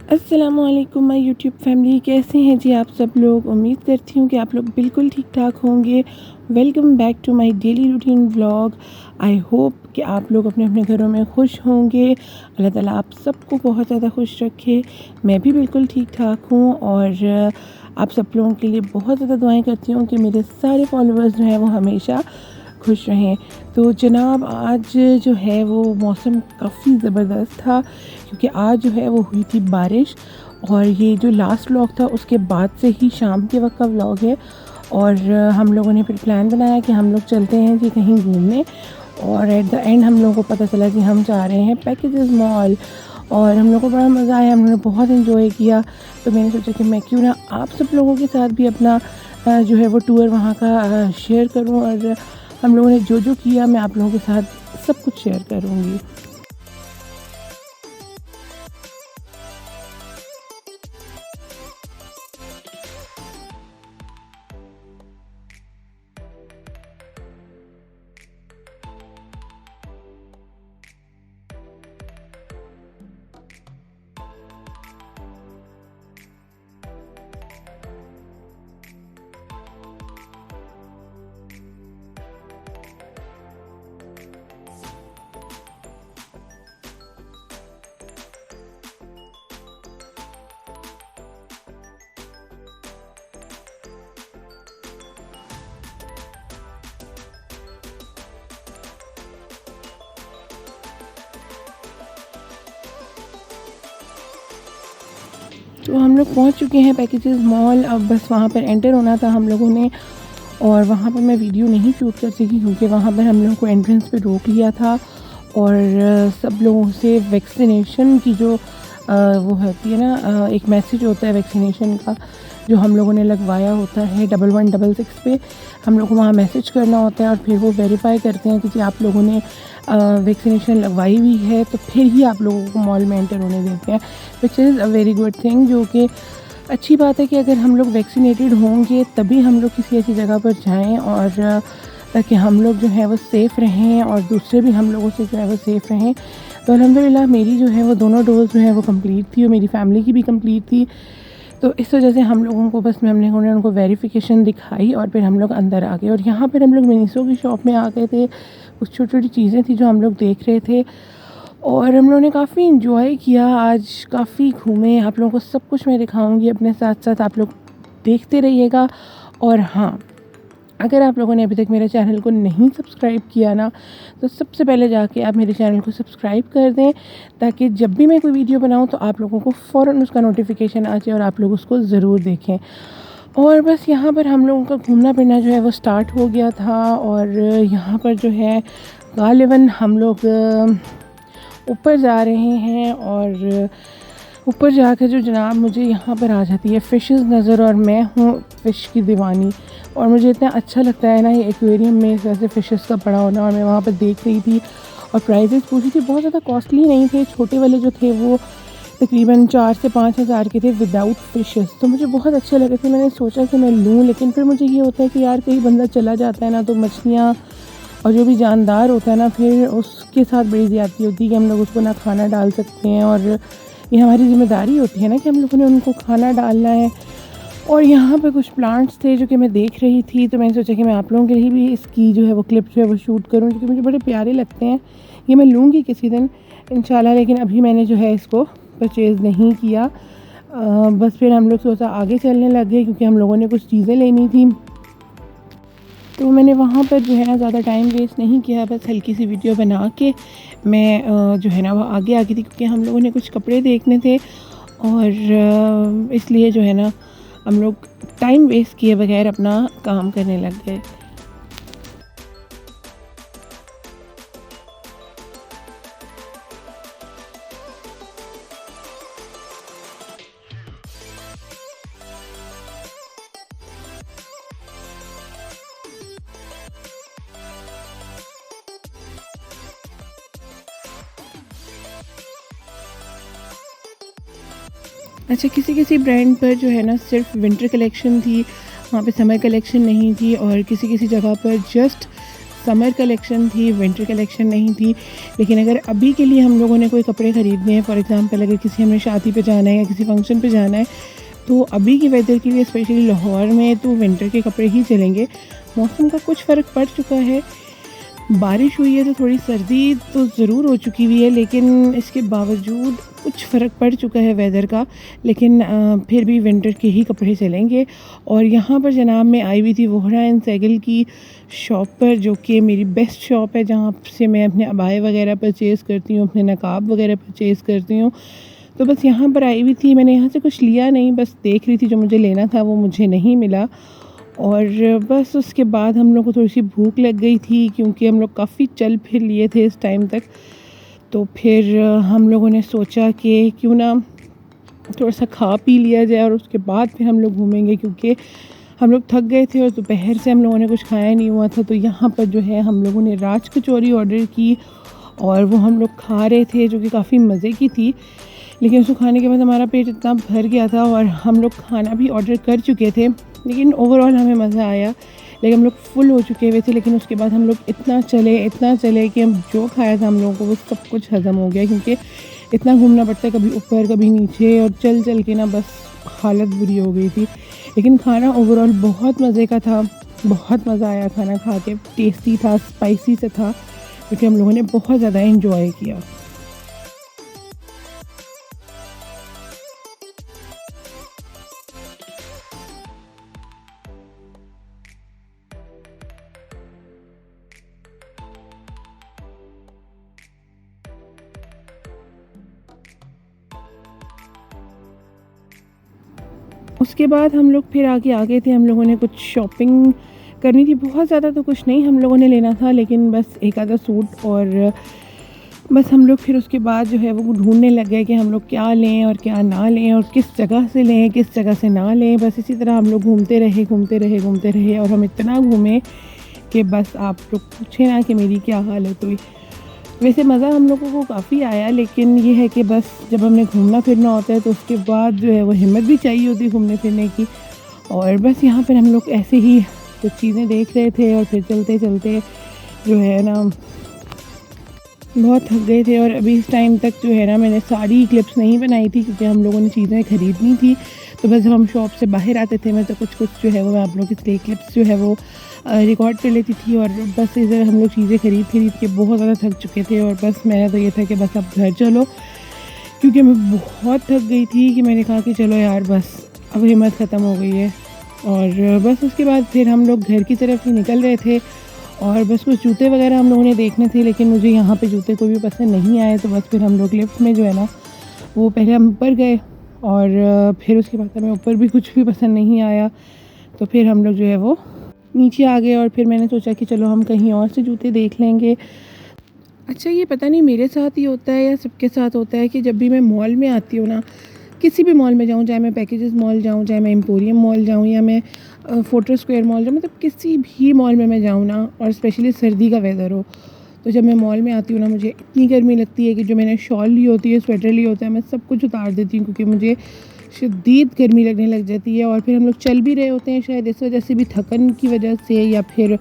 अस्सलामुअलैकुम my YouTube family, कैसे हैं जी आप सब लोग। उम्मीद करती हूँ कि आप लोग बिल्कुल ठीक ठाक होंगे। Welcome back to my daily routine vlog. I hope कि आप लोग अपने अपने घरों में खुश होंगे। अल्लाह ताला आप सबको बहुत ज़्यादा खुश रखे। मैं भी बिल्कुल ठीक ठाक हूँ और आप सब लोगों के लिए बहुत ज़्यादा दुआएं करती हूँ कि मेरे सारे फॉलोअर्स जो हैं वो हमेशा खुश रहें। तो जनाब आज जो है वो मौसम काफ़ी ज़बरदस्त था, क्योंकि आज जो है वो हुई थी बारिश। और ये जो लास्ट व्लॉग था उसके बाद से ही शाम के वक्त का व्लॉग है। और हम लोगों ने फिर प्लान बनाया कि हम लोग चलते हैं जी कहीं घूमने। और एट द एंड हम लोगों को पता चला कि हम जा रहे हैं पैकेजेस मॉल। और हम लोग को बड़ा मज़ा आया, हम लोगों ने बहुत इन्जॉय किया। तो मैंने सोचा कि मैं क्यों ना आप सब लोगों के साथ भी अपना जो है वो टूर वहाँ का शेयर करूँ। और हम लोगों ने जो जो किया मैं आप लोगों के साथ सब कुछ शेयर करूँगी। तो हम लोग पहुंच चुके हैं पैकेजेस मॉल। अब बस वहाँ पर एंटर होना था हम लोगों ने। और वहाँ पर मैं वीडियो नहीं शूट कर सकी क्योंकि वहाँ पर हम लोगों को एंट्रेंस पे रोक लिया था। और सब लोगों से वैक्सीनेशन की जो वो होती है ना, एक मैसेज होता है वैक्सीनेशन का जो हम लोगों ने लगवाया होता है 1166 पे। हम लोग को वहाँ मैसेज करना होता है और फिर वो वेरीफाई करते हैं कि जी आप लोगों ने वैक्सीनेशन लगवाई हुई है, तो फिर ही आप लोगों को मॉल में एंटर होने देते हैं। Which is a very good thing, जो कि अच्छी बात है कि अगर हम लोग वैक्सीनेटेड होंगे तभी हम लोग किसी ऐसी जगह पर जाएं। और ताकि हम लोग जो है वो सेफ़ रहें और दूसरे भी हम लोगों से जो है वो सेफ़ रहें। तो अल्हम्दुलिल्लाह मेरी जो है वो दोनों डोज़ जो है वो कंप्लीट थी और मेरी फैमिली की भी कंप्लीट थी। तो इस वजह से हम लोगों को बस हमने उनको वेरिफिकेशन दिखाई और फिर हम लोग अंदर आ गए। और यहाँ पर हम लोग मिनीसो की शॉप में आ गए थे। कुछ छोटी छोटी चीज़ें थी जो हम लोग देख रहे थे और हम लोगों ने काफ़ी इन्जॉय किया। आज काफ़ी घूमे। आप लोगों को सब कुछ मैं दिखाऊंगी अपने साथ साथ, आप लोग देखते रहिएगा। और हाँ, अगर आप लोगों ने अभी तक मेरे चैनल को नहीं सब्सक्राइब किया ना, तो सबसे पहले जाके आप मेरे चैनल को सब्सक्राइब कर दें, ताकि जब भी मैं कोई वीडियो बनाऊं तो आप लोगों को फ़ौरन उसका नोटिफिकेशन आ जाए और आप लोग उसको ज़रूर देखें। और बस यहाँ पर हम लोगों का घूमना फिरना जो है वो स्टार्ट हो गया था। और यहाँ पर जो है गालिबन हम लोग ऊपर जा रहे हैं। और ऊपर जाकर जो जनाब मुझे यहाँ पर आ जाती है फ़िशेस नज़र, और मैं हूँ फ़िश की दीवानी। और मुझे इतना अच्छा लगता है ना ये एक्वेरियम में इस वैसे फ़िशेस का पड़ा होना। और मैं वहाँ पर देख रही थी और प्राइजेस पूछी थी, बहुत ज़्यादा कॉस्टली नहीं थे। छोटे वाले जो थे वो तकरीबन 4 से 5 हज़ार के थे विदाउट फ़िशेस। तो मुझे बहुत अच्छे लगे थे, मैंने सोचा कि मैं लूँ। लेकिन फिर मुझे ये होता है कि यार कहीं बंदा चला जाता है ना, तो मछलियाँ और जो भी जानदार होता है ना, फिर उसके साथ बड़ी ज़्यादती होती है कि हम लोग उसको ना खाना डाल सकते हैं। और ये हमारी ज़िम्मेदारी होती है ना कि हम लोगों ने उनको खाना डालना है। और यहाँ पे कुछ प्लांट्स थे जो कि मैं देख रही थी, तो मैंने सोचा कि मैं आप लोगों के लिए भी इसकी जो है वो क्लिप जो है वो शूट करूँ, क्योंकि मुझे बड़े प्यारे लगते हैं। ये मैं लूँगी किसी दिन इंशाल्लाह, लेकिन अभी मैंने जो है इसको परचेज़ नहीं किया। बस फिर हम लोग सोचा आगे चलने लग गए, क्योंकि हम लोगों ने कुछ चीज़ें लेनी थी। तो मैंने वहाँ पर जो है ना ज़्यादा टाइम वेस्ट नहीं किया, बस हल्की सी वीडियो बना के मैं जो है ना वो आगे आ गई थी, क्योंकि हम लोगों ने कुछ कपड़े देखने थे। और इसलिए जो है ना हम लोग टाइम वेस्ट किए बगैर अपना काम करने लग गए। अच्छा, किसी किसी ब्रांड पर जो है ना सिर्फ विंटर कलेक्शन थी, वहाँ पे समर कलेक्शन नहीं थी। और किसी किसी जगह पर जस्ट समर कलेक्शन थी, विंटर कलेक्शन नहीं थी। लेकिन अगर अभी के लिए हम लोगों ने कोई कपड़े ख़रीदने हैं, फॉर एग्ज़ाम्पल अगर किसी हमें शादी पे जाना है या किसी फंक्शन पे जाना है, तो अभी की वेदर के लिए स्पेशली लाहौर में तो विंटर के कपड़े ही चलेंगे। मौसम का कुछ फ़र्क पड़ चुका है, बारिश हुई है तो थोड़ी सर्दी तो ज़रूर हो चुकी हुई है, लेकिन इसके बावजूद कुछ फ़र्क पड़ चुका है वेदर का। लेकिन फिर भी विंटर के ही कपड़े चलेंगे। और यहाँ पर जनाब मैं आई हुई थी वोहरा एंड सैगल की शॉप पर, जो कि मेरी बेस्ट शॉप है, जहाँ से मैं अपने अबाए वगैरह परचेज़ करती हूँ, अपने नकाब वगैरह परचेज़ करती हूँ। तो बस यहाँ पर आई हुई थी, मैंने यहाँ से कुछ लिया नहीं, बस देख रही थी, जो मुझे लेना था वो मुझे नहीं मिला। और बस उसके बाद हम लोग को थोड़ी सी भूख लग गई थी, क्योंकि हम लोग काफ़ी चल फिर लिए थे इस टाइम तक। तो फिर हम लोगों ने सोचा कि क्यों ना थोड़ा सा खा पी लिया जाए और उसके बाद फिर हम लोग घूमेंगे, क्योंकि हम लोग थक गए थे और दोपहर से हम लोगों ने कुछ खाया नहीं हुआ था। तो यहाँ पर जो है हम लोगों ने राज कचौरी ऑर्डर की और वो हम लोग खा रहे थे, जो कि काफ़ी मज़े की थी। लेकिन उसको खाने के बाद हमारा पेट इतना भर गया था और हम लोग खाना भी ऑर्डर कर चुके थे, लेकिन ओवरऑल हमें मज़ा आया। लेकिन हम लोग फुल हो चुके हुए थे, लेकिन उसके बाद हम लोग इतना चले कि हम जो खाया था हम लोगों को वो सब कुछ हज़म हो गया, क्योंकि इतना घूमना पड़ता है, कभी ऊपर कभी नीचे, और चल के ना बस हालत बुरी हो गई थी। लेकिन खाना ओवरऑल बहुत मज़े का था, बहुत मज़ा आया खाना खा के, टेस्टी था, स्पाइसी से था, क्योंकि हम लोगों ने बहुत ज़्यादा इन्जॉय किया। उसके बाद हम लोग फिर आगे आ गए थे, हम लोगों ने कुछ शॉपिंग करनी थी, बहुत ज़्यादा तो कुछ नहीं हम लोगों ने लेना था, लेकिन बस एक आधा सूट। और बस हम लोग फिर उसके बाद जो है वो ढूंढने लग गए कि हम लोग क्या लें और क्या ना लें, और किस जगह से लें, किस जगह से ना लें। बस इसी तरह हम लोग घूमते रहे और हम इतना घूमे कि बस आप लोग पूछे ना कि मेरी क्या हालत हुई। वैसे मज़ा हम लोगों को काफ़ी आया, लेकिन ये है कि बस जब हमने घूमना फिरना होता है तो उसके बाद जो है वो हिम्मत भी चाहिए होती है घूमने फिरने की। और बस यहाँ पर हम लोग ऐसे ही कुछ चीज़ें देख रहे थे और फिर चलते चलते जो है ना बहुत थक गए थे। और अभी इस टाइम तक जो है ना मैंने सारी क्लिप्स नहीं बनाई थी, क्योंकि हम लोगों ने चीज़ें ख़रीदनी थी। तो बस जब हम शॉप से बाहर आते थे मैं तो कुछ जो है वो मैं आप लोगों के लिए क्लिप्स जो है वो रिकॉर्ड कर लेती थी। और बस इधर हम लोग चीज़ें खरीद के बहुत ज़्यादा थक चुके थे, और बस मेरा तो ये था कि बस अब घर चलो, क्योंकि मैं बहुत थक गई थी कि मैंने कहा कि चलो यार बस अब हिम्मत ख़त्म हो गई है। और बस उसके बाद फिर हम लोग घर की तरफ ही निकल रहे थे, और बस कुछ जूते वगैरह हम लोगों ने देखने थे, लेकिन मुझे यहाँ पे जूते कोई भी पसंद नहीं आए। तो बस फिर हम लोग लिफ्ट में जो है ना वो पहले हम ऊपर गए, और फिर उसके बाद हमें ऊपर भी कुछ भी पसंद नहीं आया, तो फिर हम लोग जो है वो नीचे आ गए। और फिर मैंने सोचा कि चलो हम कहीं और से जूते देख लेंगे। अच्छा, ये पता नहीं मेरे साथ ही होता है या सबके साथ होता है कि जब भी मैं मॉल में आती हूँ ना, किसी भी मॉल में जाऊँ, चाहे मैं पैकेजेस मॉल जाऊँ, चाहे मैं एम्पोरियम मॉल जाऊँ, या मैं फोर्ट्रेस स्क्वायर मॉल जाऊँ, मतलब किसी भी मॉल में मैं जाऊँ ना, और स्पेशली सर्दी का वेदर हो, तो जब मैं मॉल में आती हूँ ना मुझे इतनी गर्मी लगती है कि जो मैंने शॉल ली होती है, स्वेटर लिया होता है, मैं सब कुछ उतार देती हूँ, क्योंकि मुझे शदीद गर्मी लगने लग जाती है। और फिर हम लोग चल भी रहे होते हैं, शायद इस वजह से भी, थकन की वजह से या फिर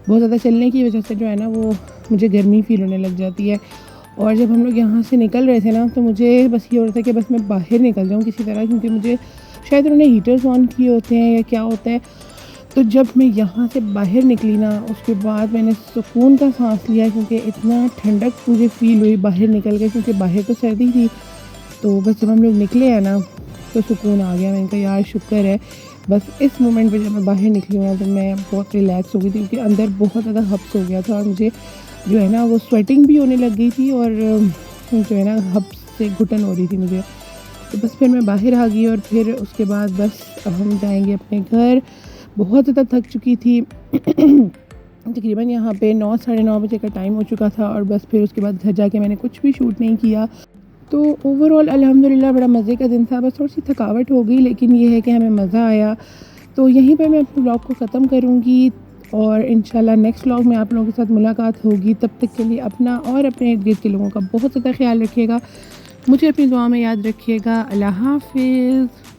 बहुत ज़्यादा चलने की वजह से जो है ना वो मुझे गर्मी फील होने लग जाती है। और जब हम लोग यहाँ से निकल रहे थे ना तो मुझे बस ये हो रहा था कि बस मैं बाहर निकल जाऊँ किसी तरह, क्योंकि मुझे शायद उन्होंने हीटर्स ऑन किए होते हैं या क्या होता है। तो जब मैं यहाँ से बाहर निकली ना उसके बाद मैंने सुकून का सांस लिया, क्योंकि इतना ठंडक मुझे फ़ील हुई बाहर निकल के, क्योंकि बाहर तो सर्दी थी। तो बस जब हम लोग निकले हैं ना तो सुकून आ गया। मैंने कहा यार शुक्र है, बस इस मोमेंट पे जब मैं बाहर निकली हूँ ना तो मैं बहुत रिलैक्स हो गई थी, क्योंकि अंदर बहुत ज़्यादा हब्स हो गया था और मुझे जो है ना वो स्वेटिंग भी होने लग गई थी, और जो है ना हब्स से घुटन हो रही थी मुझे। तो बस फिर मैं बाहर आ गई, और फिर उसके बाद बस अब हम जाएंगे अपने घर। बहुत ज़्यादा थक चुकी थी तकरीबन यहाँ पे 9 साढ़े 9 बजे का टाइम हो चुका था, और बस फिर उसके बाद घर जाके मैंने कुछ भी शूट नहीं किया। तो ओवरऑल अल्हम्दुलिल्लाह बड़ा मज़े का दिन था। बस थोड़ी सी थकावट हो गई, लेकिन ये है कि हमें मज़ा आया। तो यहीं पर मैं अपने ब्लॉग को ख़त्म करूँगी, और इंशाल्लाह नेक्स्ट व्लॉग में आप लोगों के साथ मुलाकात होगी। तब तक के लिए अपना और अपने इर्द गिर्द के लोगों का बहुत ज़्यादा ख्याल रखिएगा। मुझे अपनी दुआ में याद रखिएगा। अल्लाह हाफ़िज़।